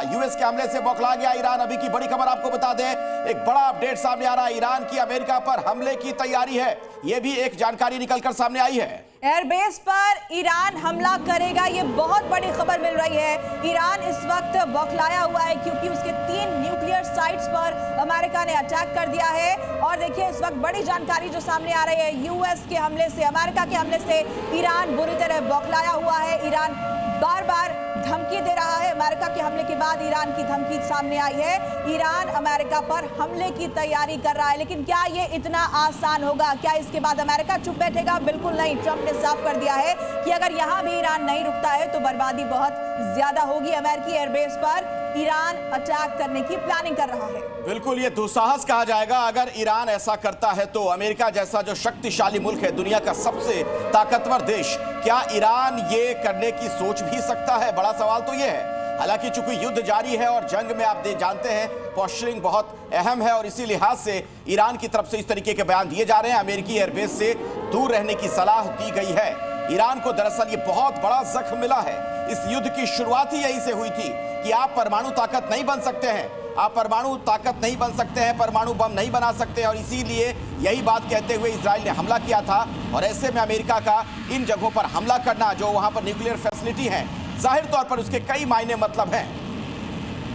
US के हमले से बौखला गया ईरान। अभी की बड़ी खबर आपको बता दें, एक बड़ा अपडेट सामने आ रहा है। ईरान की अमेरिका पर हमले की तैयारी है, यह भी एक जानकारी निकलकर सामने आई है। एयरबेस पर ईरान हमला करेगा, ये बहुत बड़ी खबर मिल रही है। ईरान इस वक्त बौखलाया हुआ है क्योंकि उसके 3 न्यूक्लियर साइट्स पर अमेरिका ने अटैक कर दिया है। और देखिए इस वक्त बड़ी जानकारी जो सामने आ रही है, यूएस के हमले से, अमेरिका के हमले से ईरान बुरी तरह बौखलाया हुआ है। ईरान बार बार धमकी दे रहा है। अमेरिका के हमले के बाद ईरान की धमकी सामने आई है। ईरान अमेरिका पर हमले की तैयारी कर रहा है, लेकिन क्या ये इतना आसान होगा? क्या इसके बाद अमेरिका चुप बैठेगा? बिल्कुल नहीं। ट्रंप ने साफ कर दिया है कि अगर यहां भी ईरान नहीं रुकता है तो बर्बादी बहुत ज्यादा होगी। अमेरिकी एयरबेस पर ईरान अटैक करने की प्लानिंग कर रहा है। बिल्कुल, ये दुस्साहस कहा जाएगा अगर ईरान ऐसा करता है तो। अमेरिका जैसा जो शक्तिशाली मुल्क है, दुनिया का सबसे ताकतवर देश, क्या ईरान ये करने की सोच भी सकता है? बड़ा सवाल तो ये है। हालांकि चूंकि युद्ध जारी है और जंग में आप जानते हैं पोस्चरिंग बहुत अहम है, और इसी लिहाज से ईरान की तरफ से इस तरीके के बयान दिए जा रहे हैं। अमेरिकी एयरबेस से दूर रहने की सलाह दी गई है। ईरान को दरअसल ये बहुत बड़ा जख्म मिला है। इस युद्ध की शुरुआत ही यहीं से हुई थी कि आप परमाणु ताकत नहीं बन सकते हैं, आप परमाणु ताकत नहीं बन सकते हैं, परमाणु बम नहीं बना सकते, और इसीलिए यही बात कहते हुए इजराइल ने हमला किया था। और ऐसे में अमेरिका का इन जगहों पर हमला करना, जो वहां पर न्यूक्लियर फैसिलिटी है, जाहिर तौर पर उसके कई मायने मतलब हैं।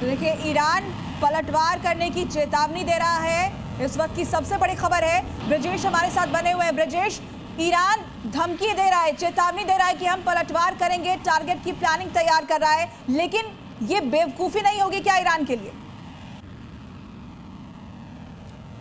देखिए ईरान पलटवार करने की चेतावनी दे रहा है। इस वक्त की सबसे बड़ी खबर है। ब्रजेश हमारे साथ बने हुए हैं। ब्रजेश, ईरान धमकी दे रहा है, चेतावनी दे रहा है कि हम पलटवार करेंगे, टारगेट की प्लानिंग तैयार कर रहा है, लेकिन ये बेवकूफी नहीं होगी क्या ईरान के लिए?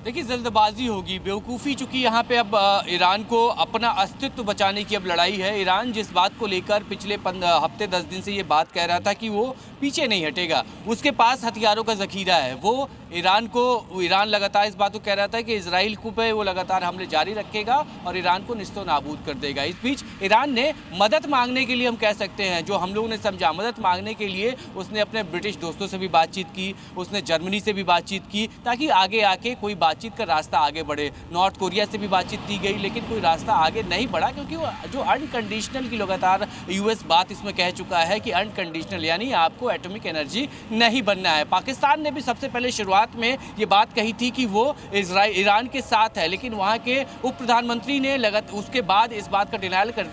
देखिए जल्दबाजी होगी, बेवकूफ़ी, चूंकि यहाँ पे अब ईरान को अपना अस्तित्व बचाने की अब लड़ाई है। ईरान जिस बात को लेकर पिछले हफ्ते 10 दिन से ये बात कह रहा था कि वो पीछे नहीं हटेगा, उसके पास हथियारों का ज़ख़ीरा है। वो ईरान लगातार इस बात को कह रहा था कि इजराइल को पे वो लगातार हमले जारी रखेगा और ईरान को निस्तो नाबूद कर देगा। इस बीच ईरान ने मदद मांगने के लिए, हम कह सकते हैं, जो हम लोगों ने समझा, मदद मांगने के लिए उसने अपने ब्रिटिश दोस्तों से भी बातचीत की, उसने जर्मनी से भी बातचीत की, ताकि आगे आके कोई बातचीत का रास्ता आगे बढ़े। नॉर्थ कोरिया से भी बातचीत की गई, लेकिन कोई रास्ता आगे नहीं बढ़ा, क्योंकि वो जो अनकंडीशनल की लगातार यूएस बात इसमें कह चुका है कि अनकंडीशनल यानी आपको एटॉमिक एनर्जी नहीं बनना है। पाकिस्तान ने भी सबसे पहले शुरुआत में ये बात कही थी कि वो ईरान के साथ है, लेकिन वहाँ के उप प्रधानमंत्री ने उसके बाद इस बात का डिनायल कर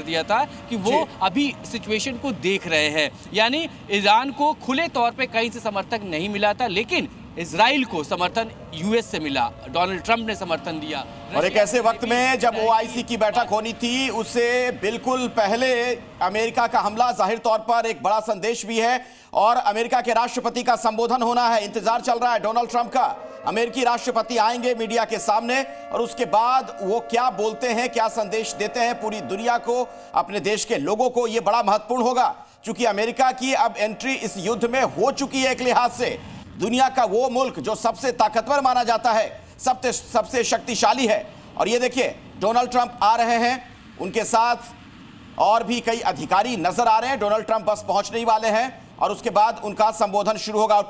दिया था कि वो अभी सिचुएशन को देख रहे हैं। यानी ईरान को खुले तौर पे कहीं से समर्थन नहीं मिला था, लेकिन इजराइल को समर्थन यूएस से मिला। डोनाल्ड ट्रंप ने समर्थन दिया। और एक ऐसे वक्त में जब ओआईसी की बैठक होनी थी, उससे बिल्कुल पहले अमेरिका का हमला जाहिर तौर पर एक बड़ा संदेश भी है, और अमेरिका के राष्ट्रपति का संबोधन होना है। इंतजार चल रहा है डोनाल्ड ट्रंप का। अमेरिकी राष्ट्रपति आएंगे मीडिया के सामने, और उसके बाद वो क्या बोलते हैं, क्या संदेश देते हैं पूरी दुनिया को, अपने देश के लोगों को, ये बड़ा महत्वपूर्ण होगा। क्योंकि अमेरिका की अब एंट्री इस युद्ध में हो चुकी है। एक लिहाज से दुनिया का वो मुल्क जो सबसे ताकतवर माना जाता है, सबसे शक्तिशाली है। और ये देखिए डोनाल्ड ट्रंप आ रहे हैं, उनके साथ और भी कई अधिकारी नजर आ रहे हैं। डोनाल्ड ट्रंप बस पहुंचने ही वाले हैं और उसके बाद उनका संबोधन शुरू होगा।